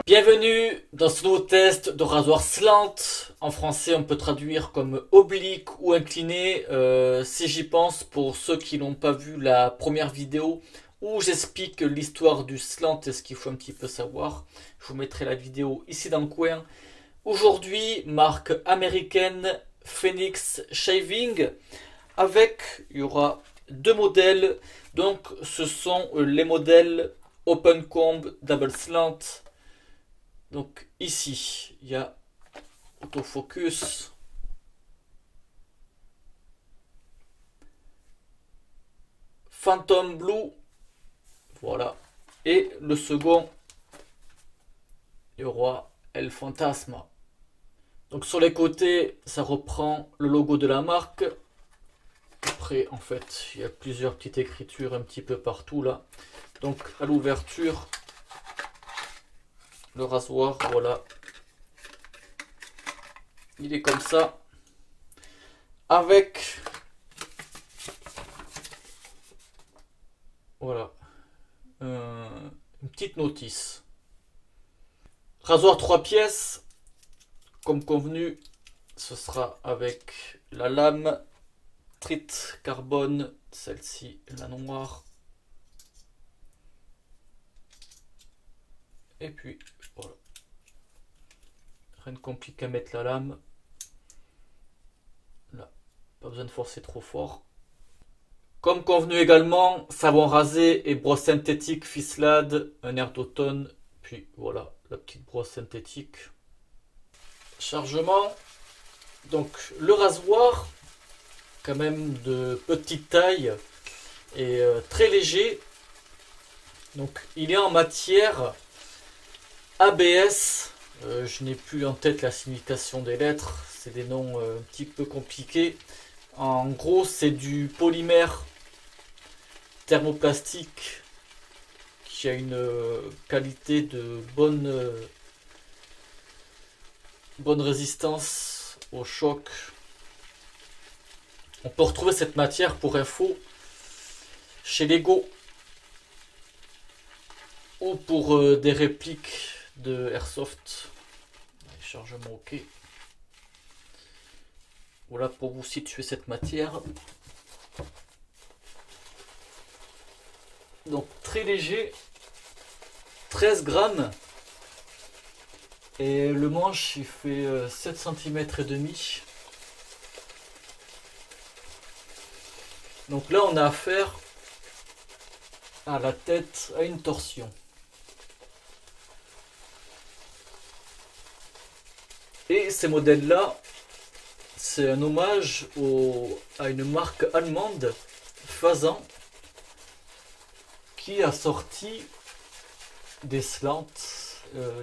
Bienvenue dans ce nouveau test de rasoir slant. En français, on peut traduire comme oblique ou incliné. Si j'y pense, pour ceux qui n'ont pas vu la première vidéo où j'explique l'histoire du slant et ce qu'il faut un petit peu savoir, je vous mettrai la vidéo ici dans le coin. Aujourd'hui, marque américaine Phoenix Shaving. Il y aura deux modèles. Donc, ce sont les modèles Open Comb Double Slant. Donc ici, il y a autofocus. Phantom Blue. Voilà. Et le second, il y aura El Fantasma. Donc sur les côtés, ça reprend le logo de la marque. Après, en fait, il y a plusieurs petites écritures un petit peu partout là. Donc à l'ouverture, le rasoir, voilà, il est comme ça, avec, voilà, une petite notice. Rasoir 3 pièces, comme convenu, ce sera avec la lame Trit Carbone, celle-ci, la noire. Et puis, voilà. Rien de compliqué à mettre la lame. Là, pas besoin de forcer trop fort. Comme convenu également, savon rasé et brosse synthétique ficelade, un air d'automne. Puis voilà, la petite brosse synthétique. Chargement. Donc, le rasoir, quand même de petite taille et très léger. Donc, il est en matière ABS, je n'ai plus en tête la signification des lettres, c'est des noms un petit peu compliqués. En gros, c'est du polymère thermoplastique qui a une qualité de bonne résistance au choc. On peut retrouver cette matière, pour info, chez Lego ou pour des répliques de Airsoft. Chargement OK. Voilà pour vous situer cette matière. Donc très léger, 13 grammes. Et le manche il fait 7 cm et demi. Donc là on a affaire à la tête, à une torsion. Et ces modèles-là, c'est un hommage à une marque allemande, Fasan, qui a sorti des slants.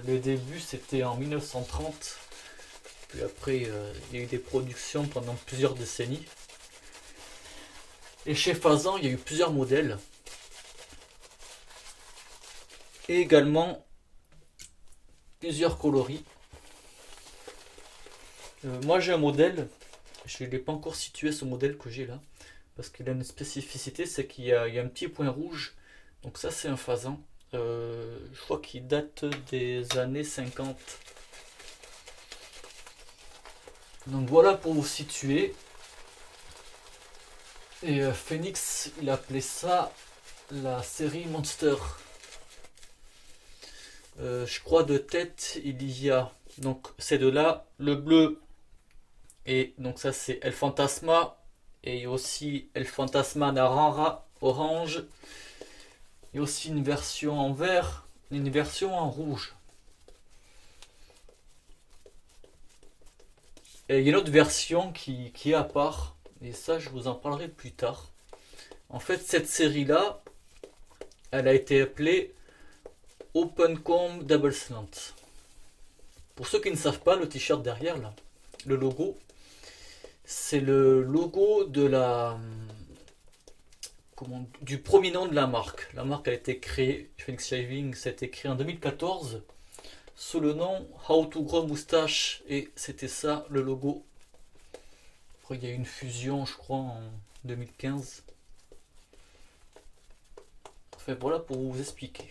Les débuts, c'était en 1930. Puis après, il y a eu des productions pendant plusieurs décennies. Et chez Fasan, il y a eu plusieurs modèles. Et également plusieurs coloris. Moi j'ai un modèle, je ne l'ai pas encore situé ce modèle que j'ai là, parce qu'il a une spécificité, c'est qu'il y a un petit point rouge, donc ça c'est un Fasan, je crois qu'il date des années 50. Donc voilà pour vous situer, et Phoenix il appelait ça la série Monster. Je crois de tête il y a, donc ces deux là, le bleu. Et donc ça c'est El Fantasma. Et il y a aussi El Fantasma Naranja orange. Il y a aussi une version en vert. Une version en rouge. Et il y a une autre version qui est à part. Et ça je vous en parlerai plus tard. En fait cette série là, elle a été appelée Open Comb Double Slant. Pour ceux qui ne savent pas, le t-shirt derrière là, le logo, c'est le logo de du premier nom de la marque. La marque a été créée, Phoenix Shaving, ça a été créé en 2014 sous le nom How to Grow Moustache, et c'était ça le logo. Après il y a eu une fusion je crois en 2015. Enfin voilà pour vous expliquer.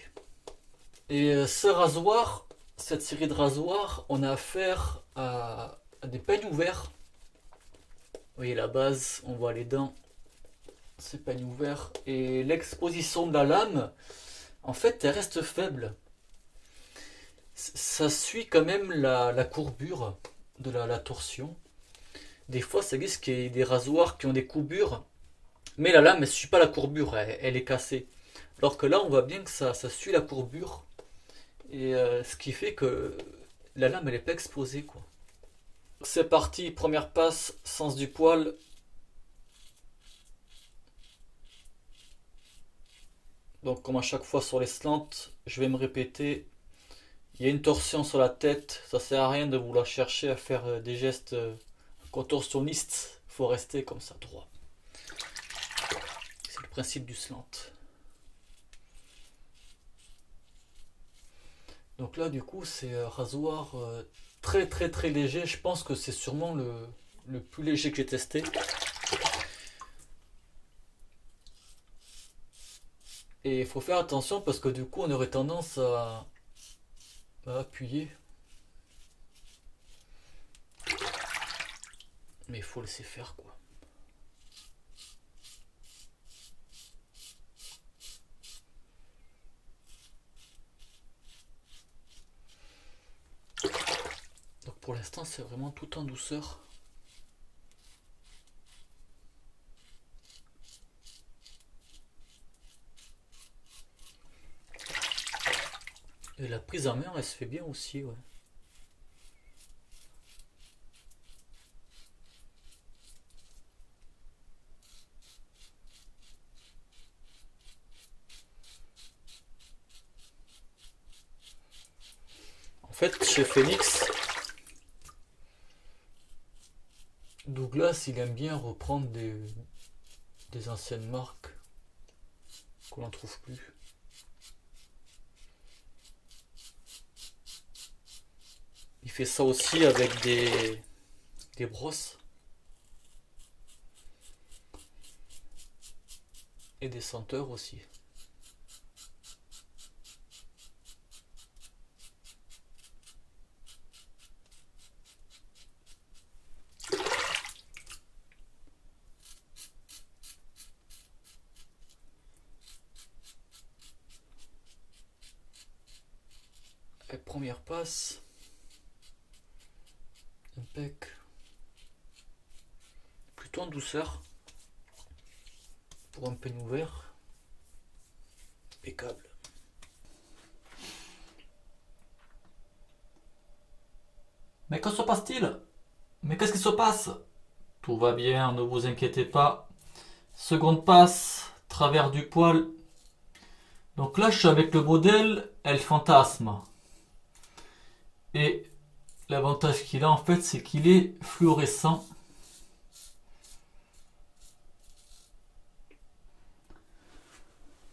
Et ce rasoir, cette série de rasoirs, on a affaire à des peignes ouverts. Vous voyez la base, on voit les dents, c'est peignes ouverts. Et l'exposition de la lame, en fait, elle reste faible. Ça suit quand même la courbure de la torsion. Des fois, ça existe qu'il y ait des rasoirs qui ont des courbures, mais la lame, elle ne suit pas la courbure, elle est cassée. Alors que là, on voit bien que ça suit la courbure. Et ce qui fait que la lame, elle n'est pas exposée, quoi. C'est parti, première passe, sens du poil. Donc comme à chaque fois sur les slants, je vais me répéter. Il y a une torsion sur la tête, ça sert à rien de vouloir chercher à faire des gestes contorsionnistes. Il faut rester comme ça, droit. C'est le principe du slant. Donc là du coup c'est rasoir très très très léger. Je pense que c'est sûrement le plus léger que j'ai testé. Et il faut faire attention parce que du coup on aurait tendance à appuyer. Mais il faut laisser faire quoi. Donc pour l'instant c'est vraiment tout en douceur. Et la prise en main elle se fait bien aussi, ouais. En fait chez Phoenix, Douglas il aime bien reprendre des anciennes marques qu'on n'en trouve plus. Il fait ça aussi avec des brosses et des senteurs aussi. Et première passe. Impec. Plutôt en douceur. Pour un peigne ouvert. Impeccable. Mais que se passe-t-il? Mais qu'est-ce qui se passe? Tout va bien, ne vous inquiétez pas. Seconde passe, travers du poil. Donc là, je suis avec le modèle El Fantasme. Et l'avantage qu'il a en fait, c'est qu'il est fluorescent.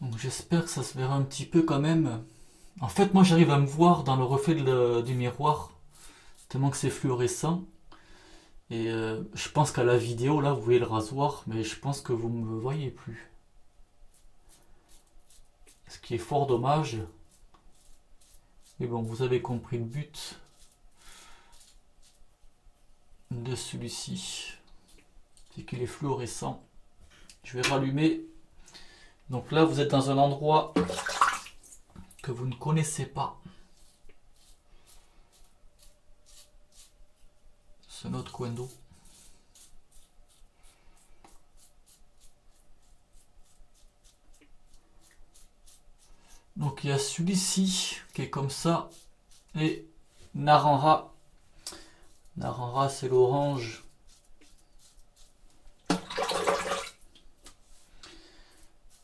Donc j'espère que ça se verra un petit peu quand même. En fait, moi j'arrive à me voir dans le reflet du miroir, tellement que c'est fluorescent. Et je pense qu'à la vidéo, là, vous voyez le rasoir, mais je pense que vous ne me voyez plus. Ce qui est fort dommage. Mais bon, vous avez compris le but de celui-ci. C'est qu'il est fluorescent. Je vais rallumer. Donc là, vous êtes dans un endroit que vous ne connaissez pas. C'est notre coin d'eau. Donc il y a celui-ci qui est comme ça. Et Naranja. Naranja, c'est l'orange.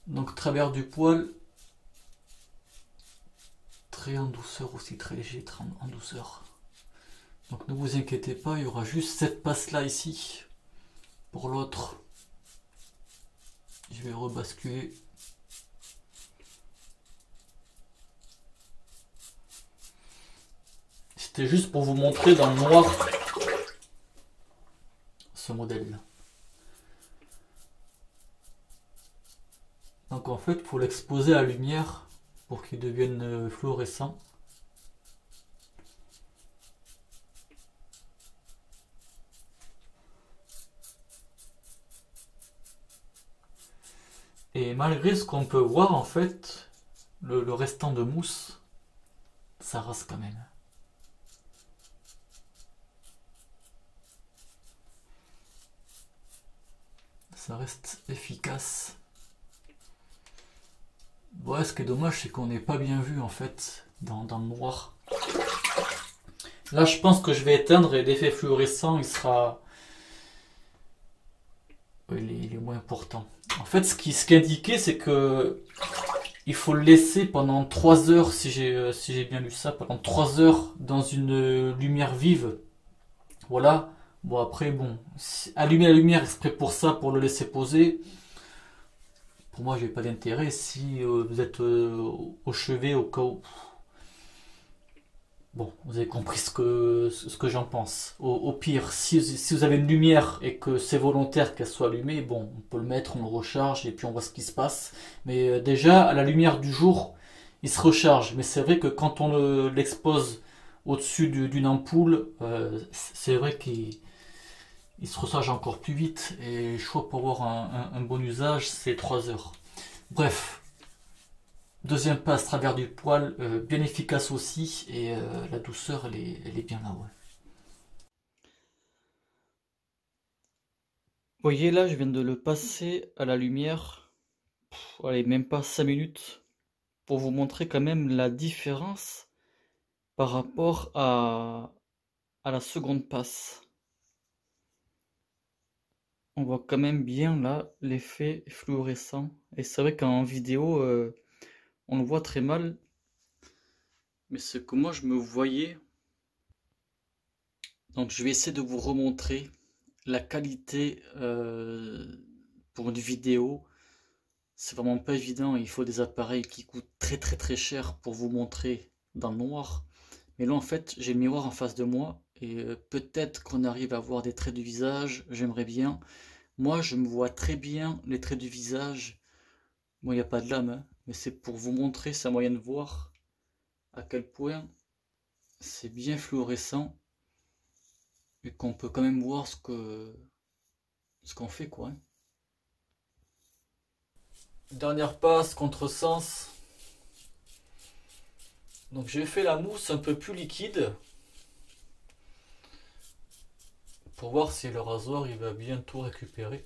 Donc travers du poil. Très en douceur aussi, très léger, très en douceur. Donc ne vous inquiétez pas, il y aura juste cette passe là ici. Pour l'autre, je vais rebasculer. C'était juste pour vous montrer dans le noir ce modèle-là. Donc en fait, il faut l'exposer à la lumière pour qu'il devienne fluorescent. Et malgré ce qu'on peut voir, en fait, le restant de mousse, ça rase quand même. Ça reste efficace. Ouais, ce qui est dommage, c'est qu'on n'est pas bien vu, en fait, dans le noir. Là, je pense que je vais éteindre et l'effet fluorescent, il sera... il est moins important. En fait, ce qui est indiqué, c'est que il faut le laisser pendant 3 heures, si j'ai bien lu ça, pendant 3 heures dans une lumière vive. Voilà. Bon, après, bon, allumer la lumière exprès pour ça, pour le laisser poser, pour moi, j'ai pas d'intérêt. Si vous êtes au chevet, au cas où... Bon, vous avez compris ce que j'en pense. Au pire, si vous avez une lumière et que c'est volontaire qu'elle soit allumée, bon, on peut le mettre, on le recharge et puis on voit ce qui se passe. Mais déjà, à la lumière du jour, il se recharge. Mais c'est vrai que quand on l'expose au-dessus d'une ampoule, c'est vrai qu'il se recharge encore plus vite. Et je crois pour avoir un bon usage, c'est 3 heures. Bref. Deuxième passe à travers du poil, bien efficace aussi, et la douceur elle est bien là, ouais. Vous voyez là, je viens de le passer à la lumière, allez, même pas 5 minutes, pour vous montrer quand même la différence par rapport à la seconde passe. On voit quand même bien là l'effet fluorescent, et c'est vrai qu'en vidéo, on le voit très mal, mais c'est que moi je me voyais. Donc je vais essayer de vous remontrer la qualité pour une vidéo. C'est vraiment pas évident, il faut des appareils qui coûtent très très très cher pour vous montrer dans le noir. Mais là en fait j'ai le miroir en face de moi et peut-être qu'on arrive à voir des traits du visage, j'aimerais bien. Moi je me vois très bien les traits du visage. Bon, il n'y a pas de lame, hein, mais c'est pour vous montrer, c'est un moyen de voir à quel point c'est bien fluorescent et qu'on peut quand même voir ce qu'on fait, quoi. Hein. Dernière passe, contresens. Donc j'ai fait la mousse un peu plus liquide pour voir si le rasoir il va bientôt récupérer.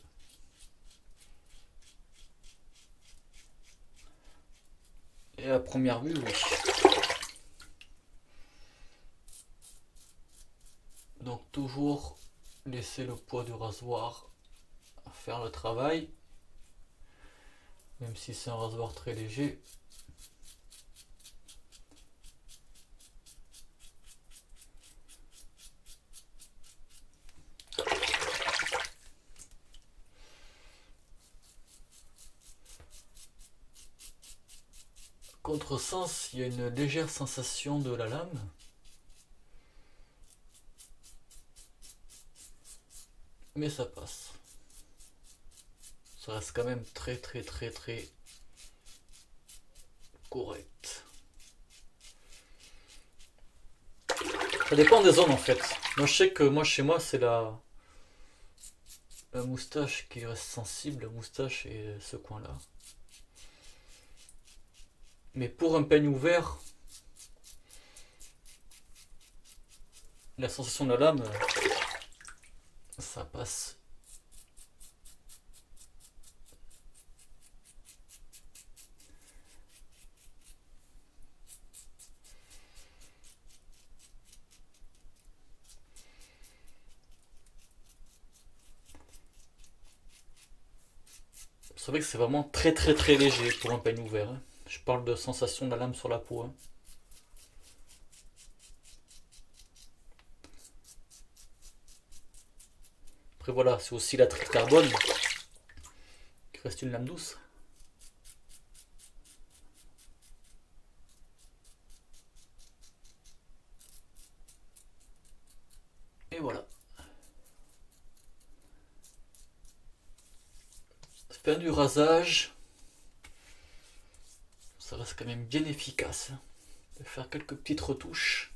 Et à première vue, oui. Donc toujours laisser le poids du rasoir faire le travail. Même si c'est un rasoir très léger. Contresens, il y a une légère sensation de la lame. Mais ça passe. Ça reste quand même très très très très correct. Ça dépend des zones en fait. Moi je sais que moi chez moi c'est la moustache qui reste sensible, la moustache et ce coin là. Mais pour un peigne ouvert, la sensation de la lame, ça passe. C'est vrai que c'est vraiment très très très léger pour un peigne ouvert. Hein. Je parle de sensation de la lame sur la peau. Hein. Après voilà, c'est aussi la triple carbone qui reste une lame douce. voilà. Fin du rasage. Ça reste quand même bien efficace. Je vais faire quelques petites retouches.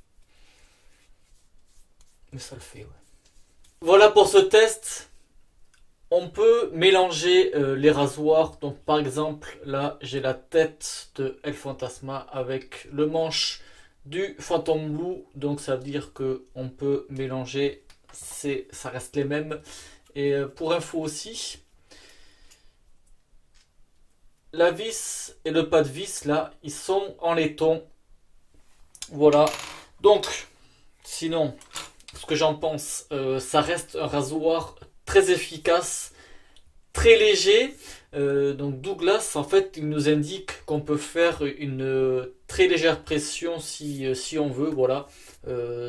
Mais ça le fait, ouais. Voilà pour ce test. On peut mélanger les rasoirs. Donc par exemple, là j'ai la tête de El Fantasma avec le manche du Phantom Blue. Donc ça veut dire que on peut mélanger. Ça reste les mêmes. Et pour info aussi, la vis et le pas de vis là, ils sont en laiton. Voilà. Donc, sinon, ce que j'en pense, ça reste un rasoir très efficace, très léger. Donc Douglas, en fait, il nous indique qu'on peut faire une très légère pression si on veut, voilà,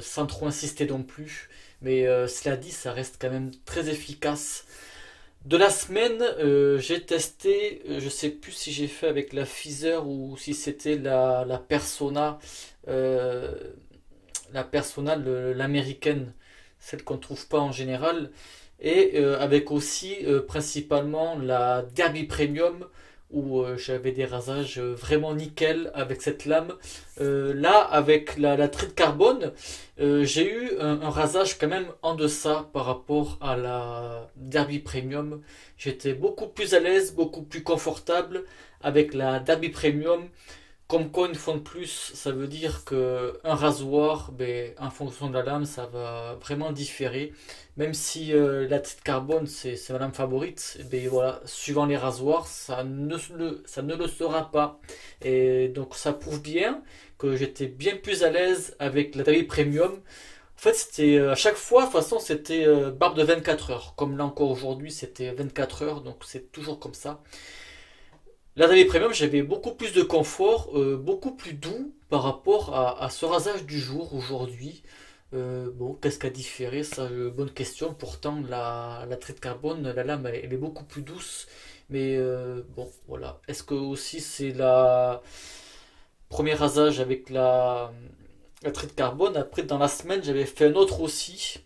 sans trop insister non plus. Mais cela dit, ça reste quand même très efficace. De la semaine, j'ai testé, je sais plus si j'ai fait avec la Feather ou si c'était la Persona, euh, l'américaine, celle qu'on trouve pas en général, et avec aussi principalement la Derby Premium où j'avais des rasages vraiment nickel avec cette lame. Là, avec la Trid Carbone, j'ai eu un rasage quand même en deçà par rapport à la Derby Premium. J'étais beaucoup plus à l'aise, beaucoup plus confortable avec la Derby Premium. Comme quoi, une fois de plus, ça veut dire que un rasoir, ben, en fonction de la lame, ça va vraiment différer. Même si la Trid Carbone, c'est ma lame favorite, ben voilà, suivant les rasoirs, ça ne le sera pas. Et donc, ça prouve bien que j'étais bien plus à l'aise avec la taille premium. En fait, c'était à chaque fois, de toute façon, c'était barbe de 24 heures. Comme là encore aujourd'hui, c'était 24 heures, donc c'est toujours comme ça. La taille premium, j'avais beaucoup plus de confort, beaucoup plus doux par rapport à ce rasage du jour aujourd'hui. Bon, qu'est-ce qu'a différé? Ça, bonne question. Pourtant, la trait de carbone, la lame, elle est beaucoup plus douce. Mais bon, voilà. Est-ce que aussi c'est la premier rasage avec la trait de carbone? Après, dans la semaine, j'avais fait un autre aussi.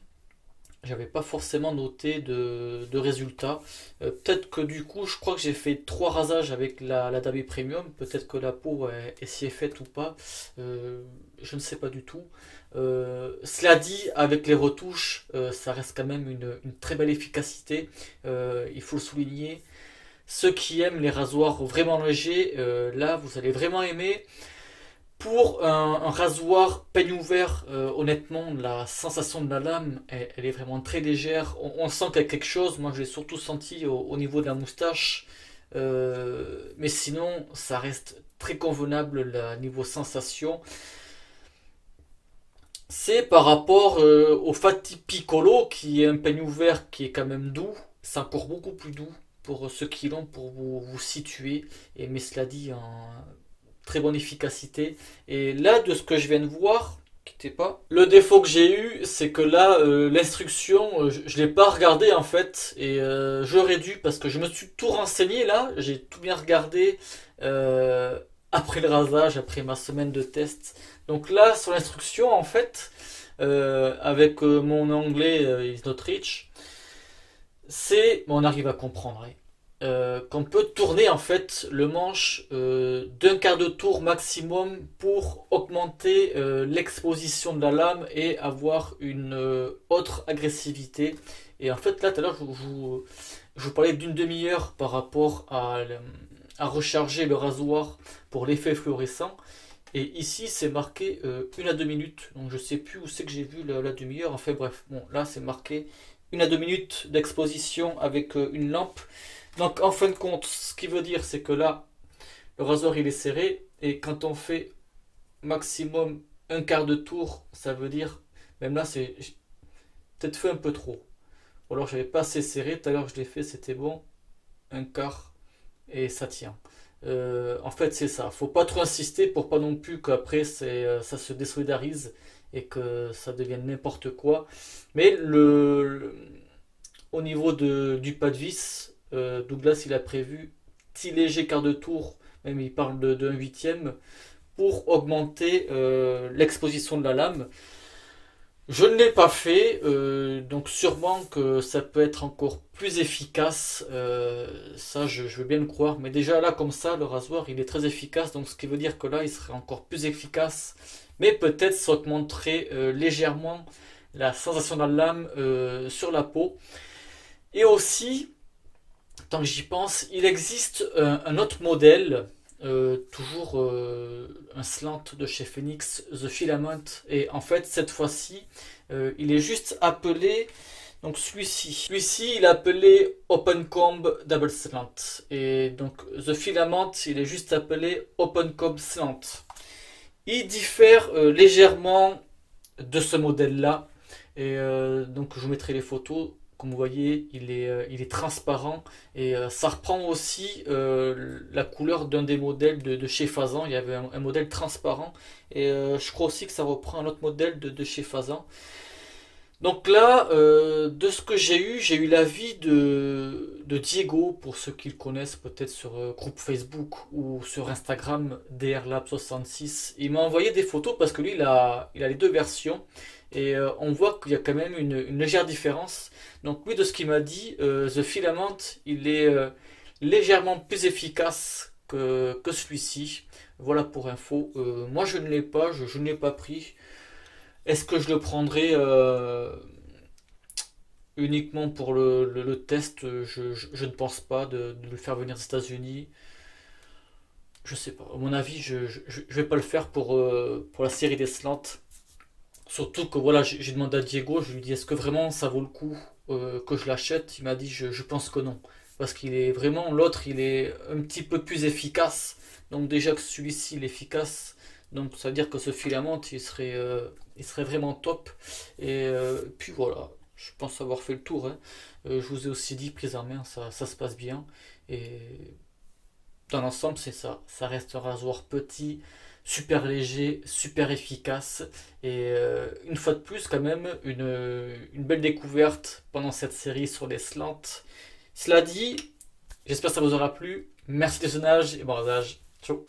J'avais pas forcément noté de résultats. Peut-être que du coup, je crois que j'ai fait trois rasages avec la Dabé Premium. Peut-être que la peau est si est faite ou pas. Je ne sais pas du tout. Cela dit, avec les retouches, ça reste quand même une très belle efficacité. Il faut le souligner. Ceux qui aiment les rasoirs vraiment légers, là, vous allez vraiment aimer. Pour un rasoir peigne ouvert, honnêtement, la sensation de la lame, elle est vraiment très légère. On sent qu'il y a quelque chose. Moi, je l'ai surtout senti au niveau de la moustache. Mais sinon, ça reste très convenable niveau sensation. C'est par rapport au Fati Piccolo, qui est un peigne ouvert qui est quand même doux. C'est encore beaucoup plus doux pour ceux qui l'ont, pour vous situer. Et mais cela dit, très bonne efficacité. Et là, de ce que je viens de voir, quittez pas. Le défaut que j'ai eu, c'est que là, l'instruction, je l'ai pas regardé en fait, et j'aurais dû parce que je me suis tout renseigné là, j'ai tout bien regardé après le rasage, après ma semaine de test. Donc là, sur l'instruction, en fait, avec mon anglais is not rich, c'est, bon, on arrive à comprendre. Hein, qu'on peut tourner en fait le manche d'un quart de tour maximum pour augmenter l'exposition de la lame et avoir une autre agressivité. Et en fait là tout à l'heure je vous parlais d'une demi-heure par rapport à recharger le rasoir pour l'effet fluorescent. Et ici c'est marqué 1 à 2 minutes. Donc je sais plus où c'est que j'ai vu la demi-heure. Enfin bref, bon là c'est marqué 1 à 2 minutes d'exposition avec une lampe. Donc en fin de compte, ce qui veut dire c'est que là, le rasoir il est serré et quand on fait maximum un quart de tour, ça veut dire, même là c'est peut-être fait un peu trop. Ou alors j'avais pas assez serré, tout à l'heure je l'ai fait, c'était bon, un quart et ça tient. En fait c'est ça, faut pas trop insister pour pas non plus qu'après ça se désolidarise et que ça devienne n'importe quoi. Mais au niveau du pas de vis, Douglas il a prévu petit léger quart de tour, même il parle de 1/8 pour augmenter l'exposition de la lame. Je ne l'ai pas fait, donc sûrement que ça peut être encore plus efficace. Ça, je veux bien le croire. Mais déjà là, comme ça, le rasoir, il est très efficace. Donc ce qui veut dire que là, il serait encore plus efficace. Mais peut-être ça augmenterait légèrement la sensation de la lame sur la peau. Et aussi, tant que j'y pense, il existe un autre modèle, toujours un slant de chez Phoenix, The Filament. Et en fait, cette fois-ci, il est juste appelé, donc celui-ci, il est appelé Open Comb Double Slant. Et donc, The Filament, il est juste appelé Open Comb Slant. Il diffère légèrement de ce modèle-là. Et donc, je vous mettrai les photos. Comme vous voyez, il est transparent et ça reprend aussi la couleur d'un des modèles de chez Fazan. Il y avait un modèle transparent et je crois aussi que ça reprend un autre modèle de chez Fazan. Donc là, de ce que j'ai eu l'avis de Diego, pour ceux qui le connaissent peut-être sur groupe Facebook ou sur Instagram, DRLab66. Il m'a envoyé des photos parce que lui, il a les deux versions. Et on voit qu'il y a quand même une légère différence. Donc lui, de ce qu'il m'a dit, The Filament, il est légèrement plus efficace que celui-ci. Voilà pour info. Moi, je ne l'ai pas, je ne l'ai pas pris. Est-ce que je le prendrai uniquement pour le test? Je ne pense pas de le faire venir aux États-Unis. Je sais pas. À mon avis, je vais pas le faire pour la série des slants. Surtout que voilà, j'ai demandé à Diego, je lui ai dit est-ce que vraiment ça vaut le coup que je l'achète? Il m'a dit je pense que non. Parce qu'il est vraiment, l'autre il est un petit peu plus efficace. Donc déjà que celui-ci il est efficace, donc ça veut dire que ce filament il serait vraiment top. Et puis voilà, je pense avoir fait le tour, hein. Je vous ai aussi dit prise en main, ça se passe bien. Et dans l'ensemble, c'est ça. Ça reste un rasoir petit, super léger, super efficace. Et une fois de plus, quand même, une belle découverte pendant cette série sur les slants. Cela dit, j'espère que ça vous aura plu. Merci de visionnage et bon rasage. Ciao.